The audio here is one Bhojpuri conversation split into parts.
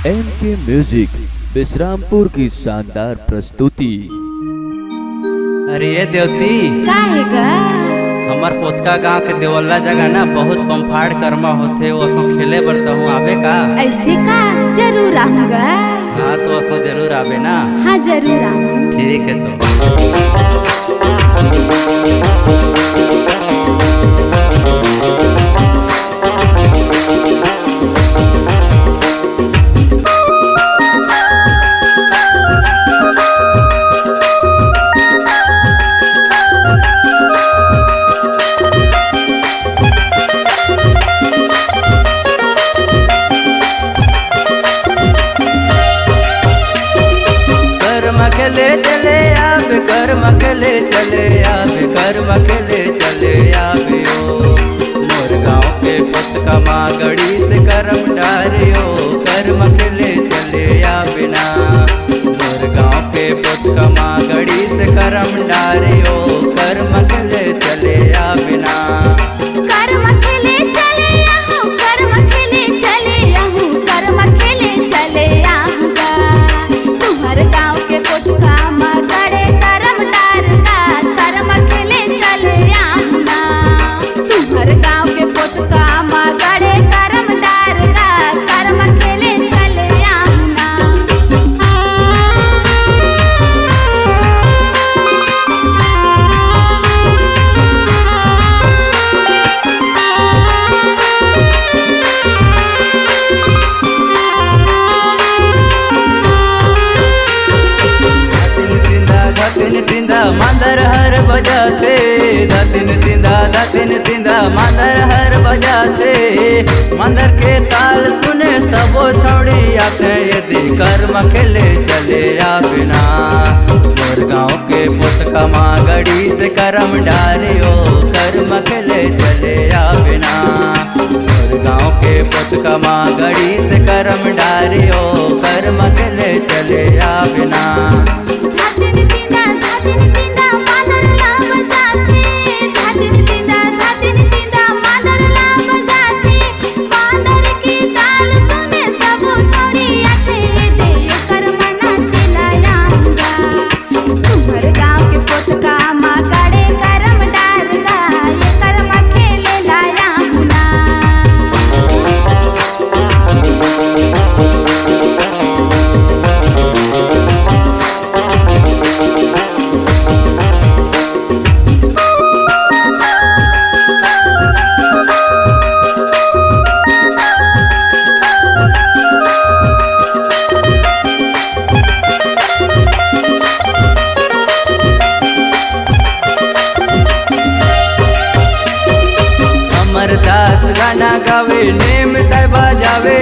एनके म्यूजिक विश्रामपुर की शानदार प्रस्तुति। अरे ये देवती का है गा? हमार पोतका गांव के देवल्ला जगह ना बहुत बम्फाड़ कर्मा होते वो सो खेले बर तो हूँ आवे का? ऐसे का जरूर आऊंगा। हाँ तो वो जरूर आवे ना। हाँ जरूर आऊंगा। ठीक है तो मखले चले आबे कर मखले चले आबे कर मखले चले आबे ओ मोर गाँव के पोतका मागड़ी से करम डारियो कर मखले चले आबे ना मोर गाँव के पोतका मागड़ी से करम डारियो कर मखले चले आबे ना। कर मखले चले आहू, कर मखले चले आहू, कर मखले चले आऊंगा। तुम्हार गाँव के पोटका मगड़े करम डार का कर मखले चले आऊंगा। तुम्हार गाँव के पोटका मगड़े करम डार का कर मखले चले आऊंगा। धतिन तिंदा मांदर हर बजाते धतिन तिंदा मांदर हर बजाते मांदर के ताल सुने सबो छौड़ी आते यदि कर मखले चले आबे ना मोर गाँव के पोतका मागड़ी से करम डारियो कर मखले चले आबे ना मोर गाँव के पोतका मागड़ी से करम डारियो कर मखले चले आबे ना। धातिन तिंदा मांदर ला बजाते धातिन तिंदा मांदर ला बजाते मांदर की ताल सुने सब छौड़ी आते दे कर मना चला आऊंगा। तुम्हार गाँव के पोतका मागड़े करम डारगा ये कर मखेले लाया ना। अमरदास गाना गावे नेम साहिबा जावे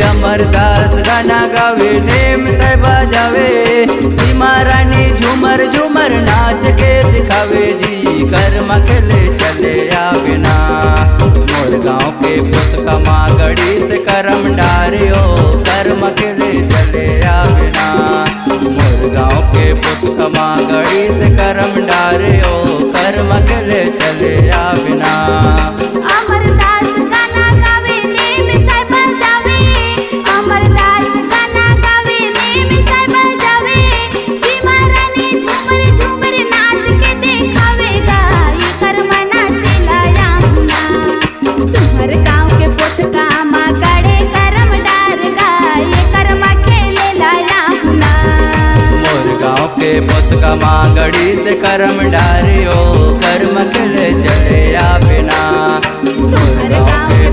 अमरदास गाना गावे नेम साहिबा जावे सीमा रानी झूमर झूमर नाच के दिखावे जी कर मखले चले आवे ना मोर गाँव के पोतका मागड़ी से करम डारियो कर मखले चले आवे ना मोर गाँव के पोतका मागड़ी से करम डारियो कर मखले चले आवे ना। अमरदास गाना गावे नेम साहिबा जावे अमरदास गाना गावे नेम साहिबा जावे सीमा रानी झूमर झूमर नाच के दिखावेगा ये कर मना चला आऊंगा। तुम्हार गाँव के पोतका मागड़े करम डारगा ये कर मखेले लाया ना। मोर गाँव के पोतका मागड़ी से करम डारियो कर मखले चले आबे ना मोर गाँव के